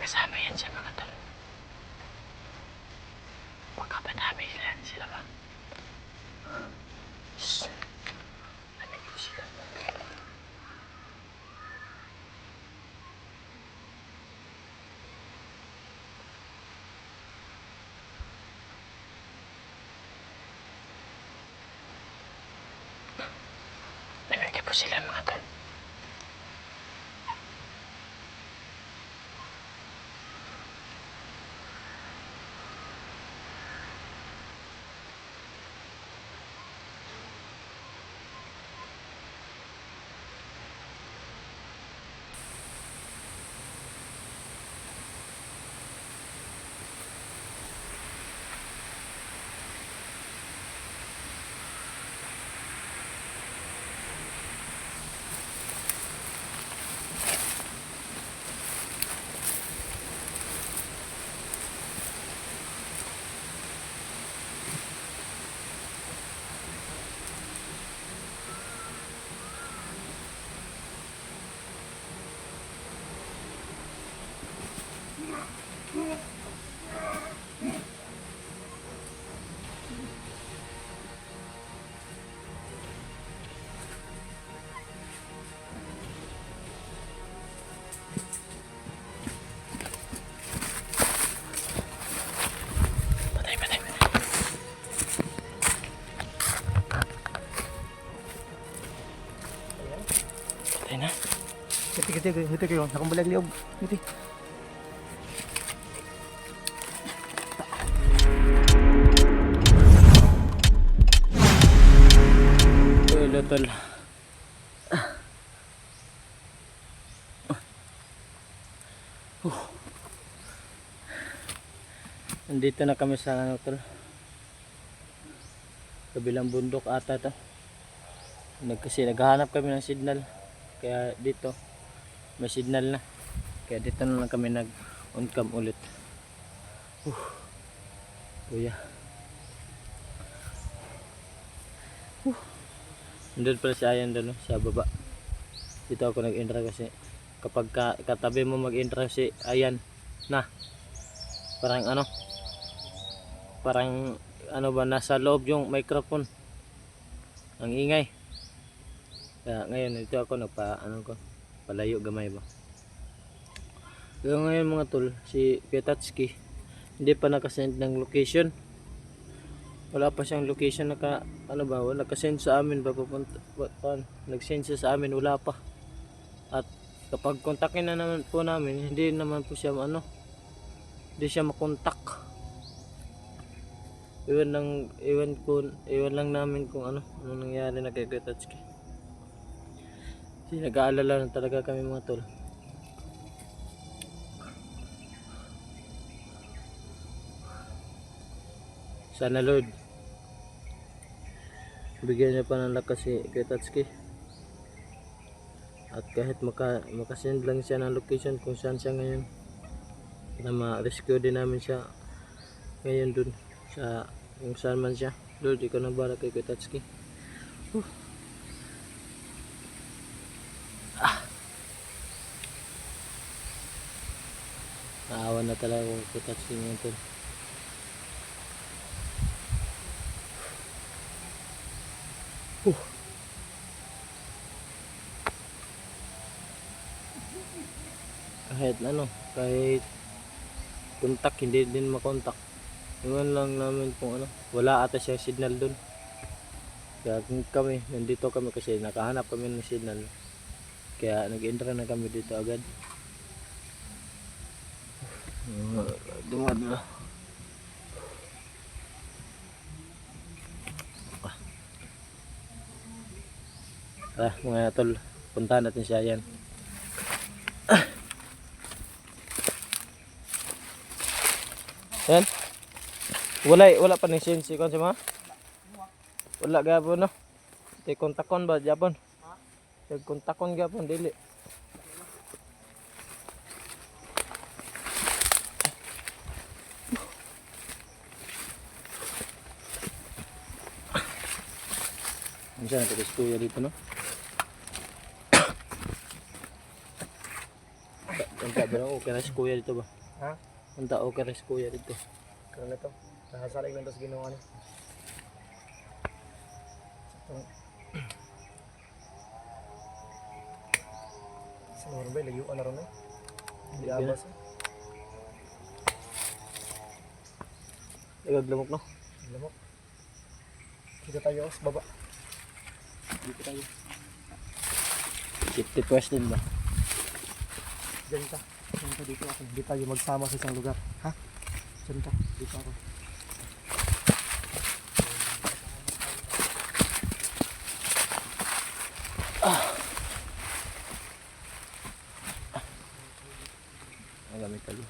Kasama yan siya mga tol. Baka madami sila ba? Shhh. Lamig ko sila. Lamig po sila mga tol. Patay na. Hiti kayo, nakambalag liog. Hiti. Tol. Nandito na kami sa ano tol. Kabilang bundok ata to. Kasi naghahanap kami ng signal. Kaya dito may signal na. Kaya dito na lang kami nag-on cam ulit. Kuya. Nandun pala si Ayan doon, sa baba. Dito ako nag-intro kasi kapag katabi mo mag-intro si Ayan na parang ba, nasa loob yung microphone, ang ingay. Kaya ngayon dito ako palayo gamay ba. Kaya ngayon mga tol, si Pietatski hindi pa nakasend ng location. Wala pa siyang location wala naka-send sa amin ba papunta. Nag-send siya sa amin, wala pa. At kapag kontakin na naman po namin, hindi naman po siya hindi siya makontak. Iwan lang namin kung ano nangyari na kay Pietatski. Kasi nag-aalala na talaga kami mga tol. Sana Lord bigyan niya pa ng lakas si Pietatski. At kahit makasend lang siya ng location kung saan siya ngayon, na ma-rescue din namin siya ngayon dun sa kung saan man siya. Lord, ikaw na bahala kay Pietatski. Naawa na talaga kung Pietatski ngayon tol. Kahit kontak hindi din makontak. Iwan lang namin kung wala ata siya signal dun. Kaya kami nandito kami kasi nakahanap kami ng signal. Kaya nag-intro na kami dito agad. Dumad na. Mga tol, puntahan natin siya yan. Yan. Wala pa ning sensi kon sama. Wala gapon no. Tay kontakon ba japon? Tay kontakon gapon dili. Diyan sa kuya dito no. Punta ba lang okay na si kuya dito ba? Ha? Punta okay na si kuya dito. Kano na to? Nakasalig lang tapos ginawa niya. Sa normal, layuan na rin eh. Hindi Sige na. abas eh. Igaglamok no? Lamok. Dito tayo sa baba. Dito tayo. Safety first din ba? Diyan ka. Diyan ka dito ako. Hindi tayo magsama sa isang lugar. Ha? Diyan ka. Dito ako. Magamit tayo.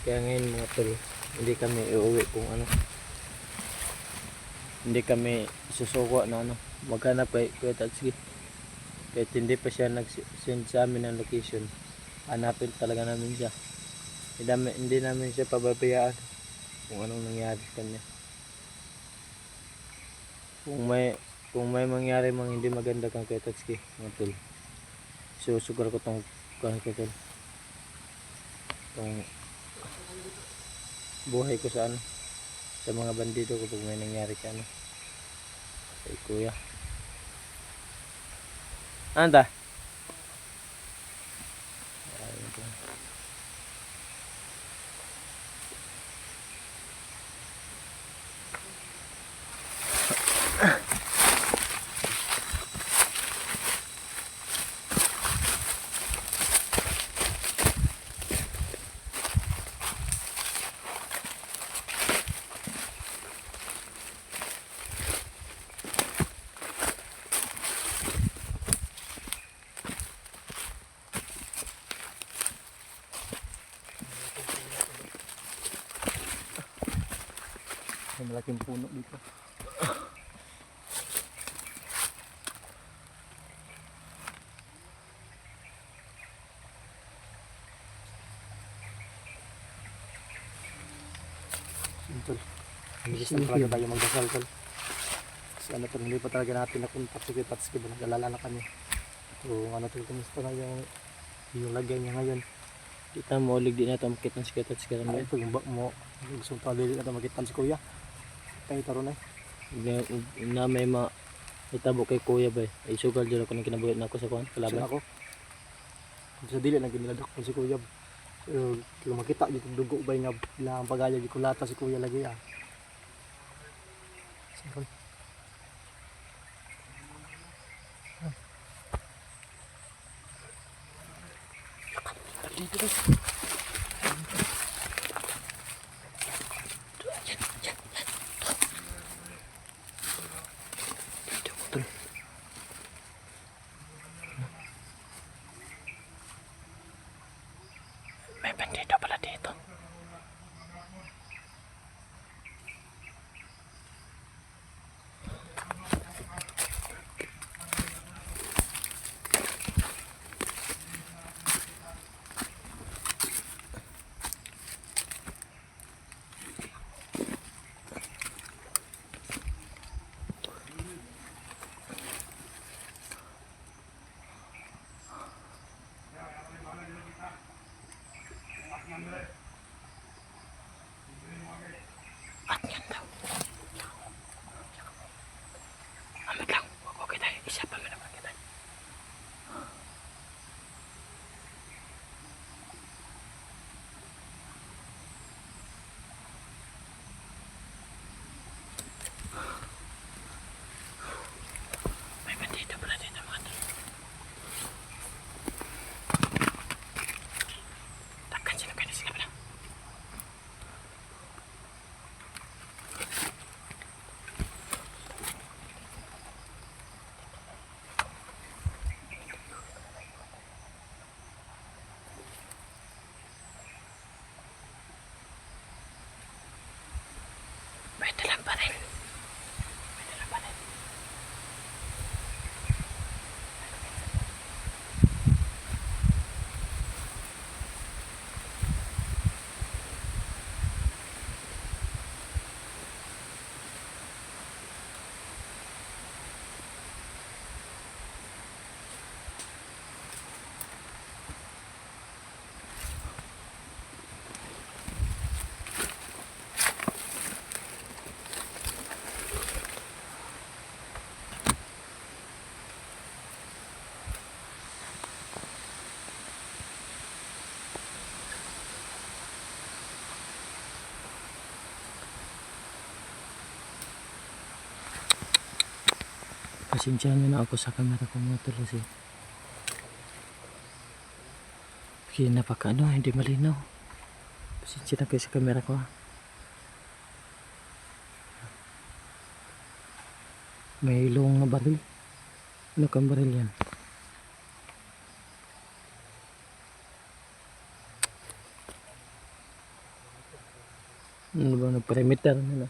Kaya ngayon mga tol, hindi kami iuwi kung ano. Hindi kami susuko na ano, maghanap kay Kuya Tatsuki. Kahit hindi pa siya nag-send sa amin ng location, hanapin talaga namin siya. Hindi namin siya pababayaan kung anong nangyari sa kanya. Kung may mangyari mang hindi maganda kang Kuya Tatsuki, mga tol, susugar ko tong Kuya tol. Tong buhay ko sa ano, sa mga bandido ko pag may nangyari sa ano kay kuya. Anda ayun po. May malaking puno dito. Tol. Hindi Sige, talaga sige. tayo magdasal tol. Kasi ano tol, hindi pa talaga natin nakuntak si Tatsuki ba, nag-alala na kami. So ano tol, kumusta na yung lagay niya ngayon. Kita mo ulig di na ito makita ng sikit at sikit Ano ito yung mo, gusto mo dili na makitan si kuya. Tayo taro na na may itabo kay kuya ba ay sugal dyan ako nang kinabuhi na ako sa kuhan Kalaban kalaban. ako. Sa dili lang giniladak ko si kuya. Kung makita dito dugo ba nga bilang pagaya di kulata si kuya lagi ah. Sige. Dito guys. May bandido pala dito. Pwede lang pa rin. Pwede lang pa rin. Pasensyahan nyo na ako sa camera ko mga tol kasi napaka hindi malinaw. Pasensya na kayo sa camera ko ha. May ilong na baril. Ano kang baril yan? Ano ba nag-perimeter nila?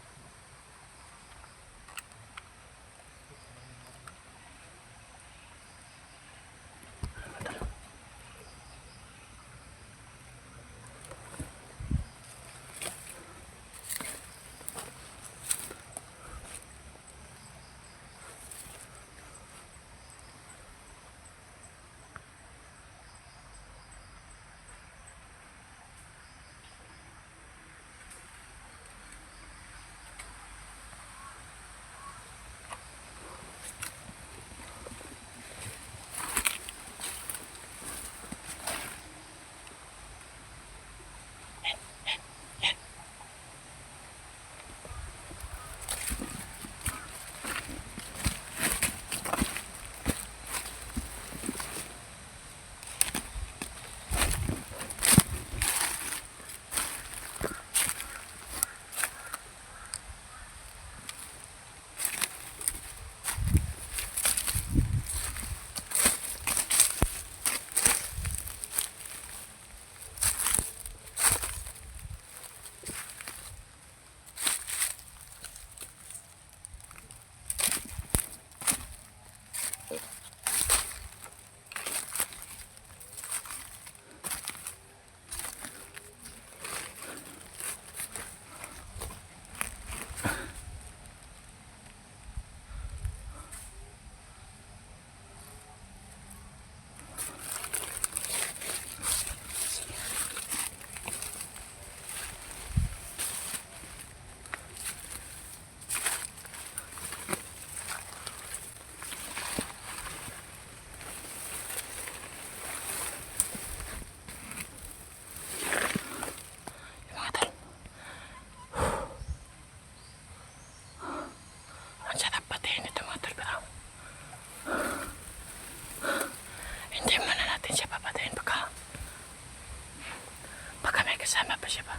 Kasama pa siya ba?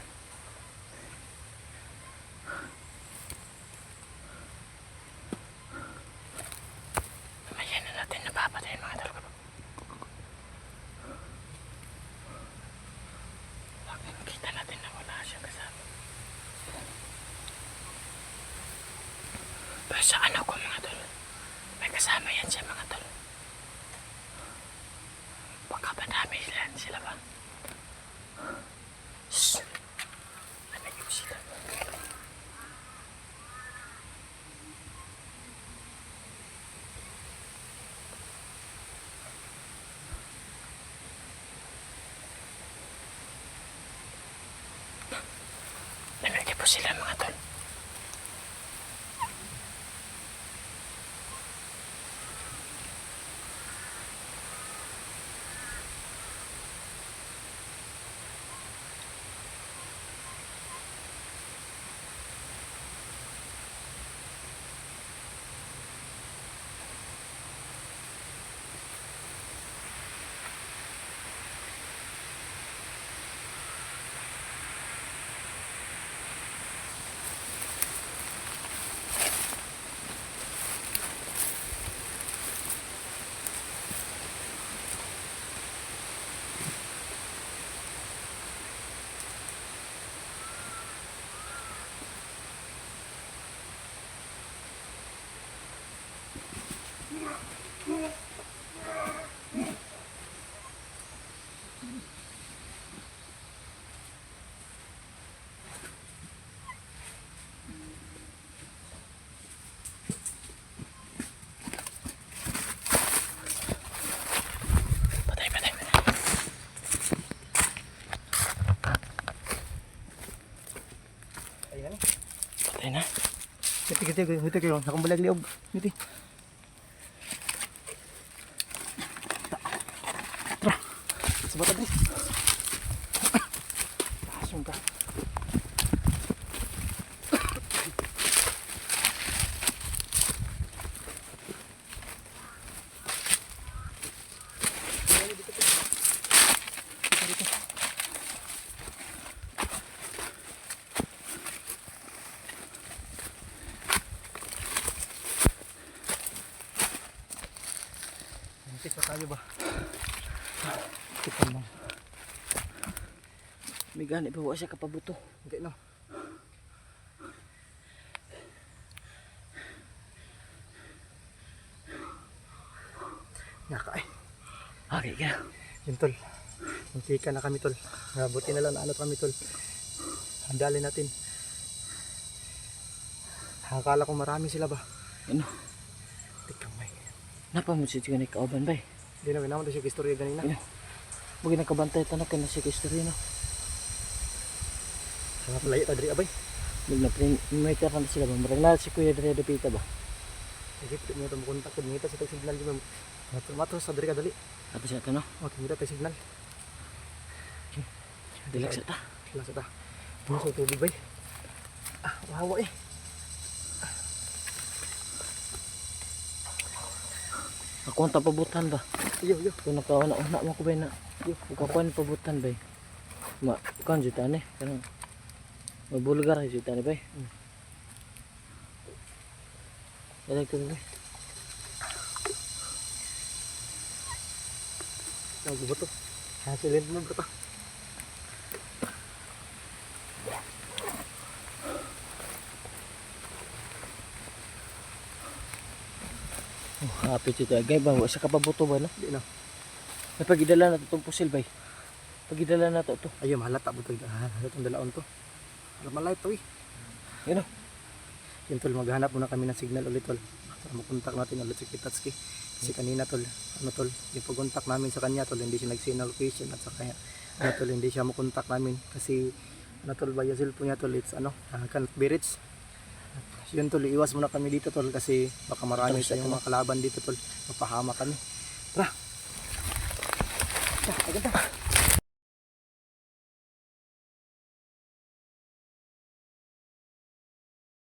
Mamaya na natin napapatayin mga talaga. Kita natin na wala siya kasama. Pero sa ano ko mga tol, may kasama yan siya mga tol. Baka madami sila ba? Namigay po sila mga tol. Ay na. Ngiti kayo. Nakambalag liog. Ngiti. Tara. Sa bata dres. Asong ka. Nanti pa tayo ba? Kita mo. May gani pa siya kapabuto. Hindi no. Naka eh. Okay ka. Yun tol. Muntika na kami tol. Buti na lang na ano kami tol. Handalin natin. Akala ko marami sila ba? Ano? Tikang may. Napa mo siya ni kauban bay. Hindi na naman siya istorya ganina. Ano? Magi nakabantay tanak kay na si istorya no. Sa palayo ta diri abay. Mig na may taran sila ba? Marang na si Kuya Dre Depita ba? Sige, mo to mo kontak ko ngita sa tag signal di mo. Matro sa diri ka dali. Ato siya ito no? Okay, ngita tag signal. Dilak sa ta. Lasa ta. Puso tubig bay. Ah, wawa eh. Ako ang tapabutan ba? Iyo. Kung nakauna mo ko ba na? Kakuan pabutan ba? Kan juta ni. Kanang mabulgar juta ni ba? Dalag ko ba? Ang buto. Hasilin mo bro. Happy to gay ba? Sa kapabuto ba no? Di na. May pagidala na itong pusil ba? Pagidala na to. Ayo mahalata buto. Halatong dalaon to. Alam malay to eh. Yun o. Yun tol, maghanap muna kami ng signal ulit tol. Para makontak natin ulit si Kitatski. Kasi kanina tol, ano tol, yung pag-contact namin sa kanya tol, hindi siya nag-signal location at saka ano tol, hindi siya makontak namin kasi ano tol, via cellphone niya tol, it's ano, cannot be reached. Yun tol, iwas muna kami dito tol kasi baka marami tayong mga kalaban dito tol, mapahama kami. Tara! Agad na!